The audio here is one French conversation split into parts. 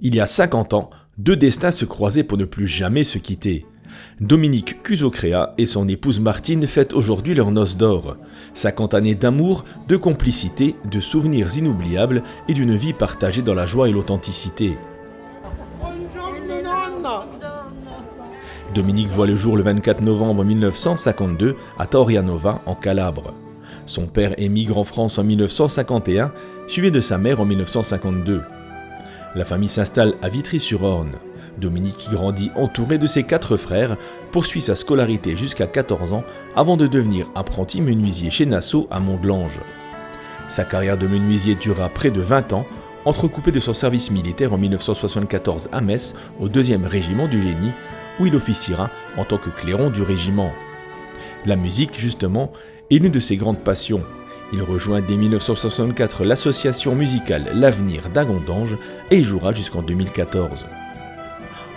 Il y a 50 ans, deux destins se croisaient pour ne plus jamais se quitter. Dominique Cusocrea et son épouse Martine fêtent aujourd'hui leurs noces d'or. 50 années d'amour, de complicité, de souvenirs inoubliables et d'une vie partagée dans la joie et l'authenticité. Dominique voit le jour le 24 novembre 1952 à Taurianova, en Calabre. Son père émigre en France en 1951, suivi de sa mère en 1952. La famille s'installe à Vitry-sur-Orne. Dominique, qui grandit entouré de ses 4 frères, poursuit sa scolarité jusqu'à 14 ans avant de devenir apprenti menuisier chez Nassau à Mont-de-Lange. Sa carrière de menuisier dura près de 20 ans, entrecoupée de son service militaire en 1974 à Metz au 2e régiment du génie, où il officiera en tant que clairon du régiment. La musique, justement, est l'une de ses grandes passions. Il rejoint dès 1964 l'association musicale L'Avenir d'Agondange et y jouera jusqu'en 2014.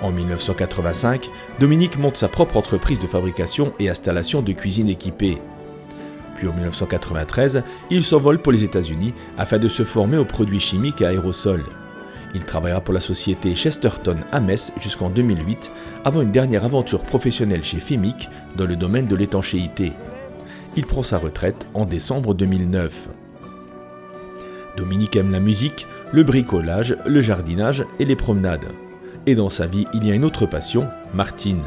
En 1985, Dominique monte sa propre entreprise de fabrication et installation de cuisine équipée. Puis en 1993, il s'envole pour les États-Unis afin de se former aux produits chimiques à aérosols. Il travaillera pour la société Chesterton à Metz jusqu'en 2008, avant une dernière aventure professionnelle chez Fimic dans le domaine de l'étanchéité. Il prend sa retraite en décembre 2009. Dominique aime la musique, le bricolage, le jardinage et les promenades. Et dans sa vie, il y a une autre passion, Martine.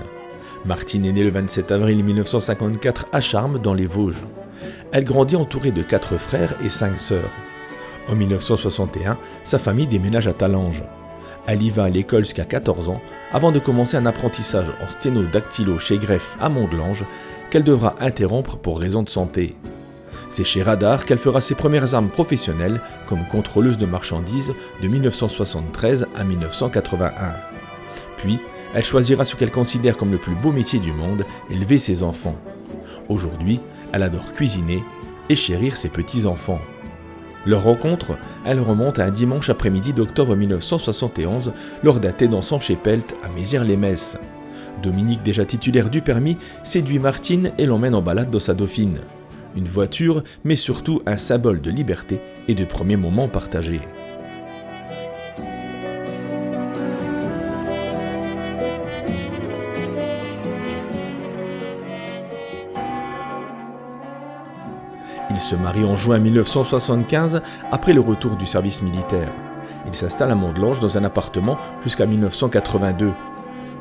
Martine est née le 27 avril 1954 à Charmes, dans les Vosges. Elle grandit entourée de 4 frères et 5 sœurs. En 1961, sa famille déménage à Talange. Elle y va à l'école jusqu'à 14 ans, avant de commencer un apprentissage en sténodactylo chez Greff à Mont-de-Lange, qu'elle devra interrompre pour raison de santé. C'est chez Radar qu'elle fera ses premières armes professionnelles comme contrôleuse de marchandises de 1973 à 1981. Puis, elle choisira ce qu'elle considère comme le plus beau métier du monde, élever ses enfants. Aujourd'hui, elle adore cuisiner et chérir ses petits-enfants. Leur rencontre, elle remonte à un dimanche après-midi d'octobre 1971 lors d'un thé dansant chez Pelt à Mézières-les-Messes. Dominique, déjà titulaire du permis, séduit Martine et l'emmène en balade dans sa Dauphine. Une voiture, mais surtout un symbole de liberté et de premiers moments partagés. Il se marie en juin 1975 après le retour du service militaire. Il s'installe à Mont-de-Lange dans un appartement jusqu'à 1982.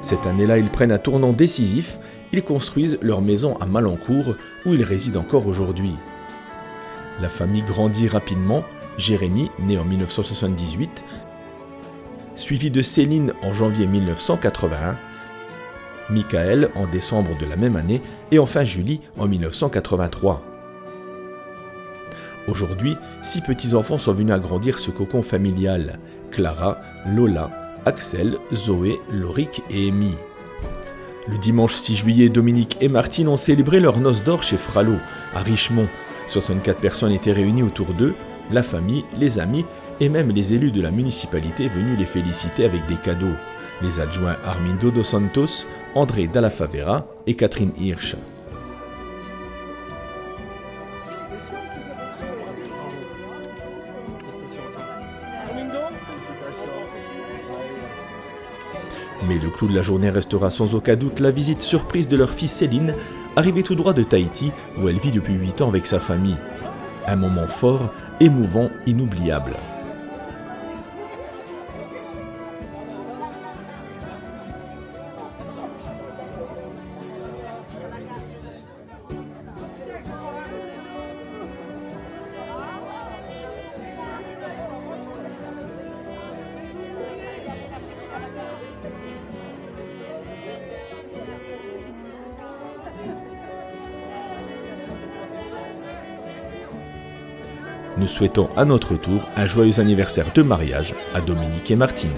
Cette année-là, ils prennent un tournant décisif, ils construisent leur maison à Malancourt, où ils résident encore aujourd'hui. La famille grandit rapidement, Jérémy, né en 1978, suivi de Céline en janvier 1981, Michael en décembre de la même année, et enfin Julie en 1983. Aujourd'hui, 6 petits-enfants sont venus agrandir ce cocon familial. Clara, Lola, Axel, Zoé, Loric et Amy. Le dimanche 6 juillet, Dominique et Martine ont célébré leur noces d'or chez Frallo, à Richemont. 64 personnes étaient réunies autour d'eux, la famille, les amis et même les élus de la municipalité venus les féliciter avec des cadeaux. Les adjoints Armindo dos Santos, André Dalla Favera et Catherine Hirsch. Mais le clou de la journée restera sans aucun doute la visite surprise de leur fille Céline, arrivée tout droit de Tahiti, où elle vit depuis 8 ans avec sa famille. Un moment fort, émouvant, inoubliable. Nous souhaitons à notre tour un joyeux anniversaire de mariage à Dominique et Martine.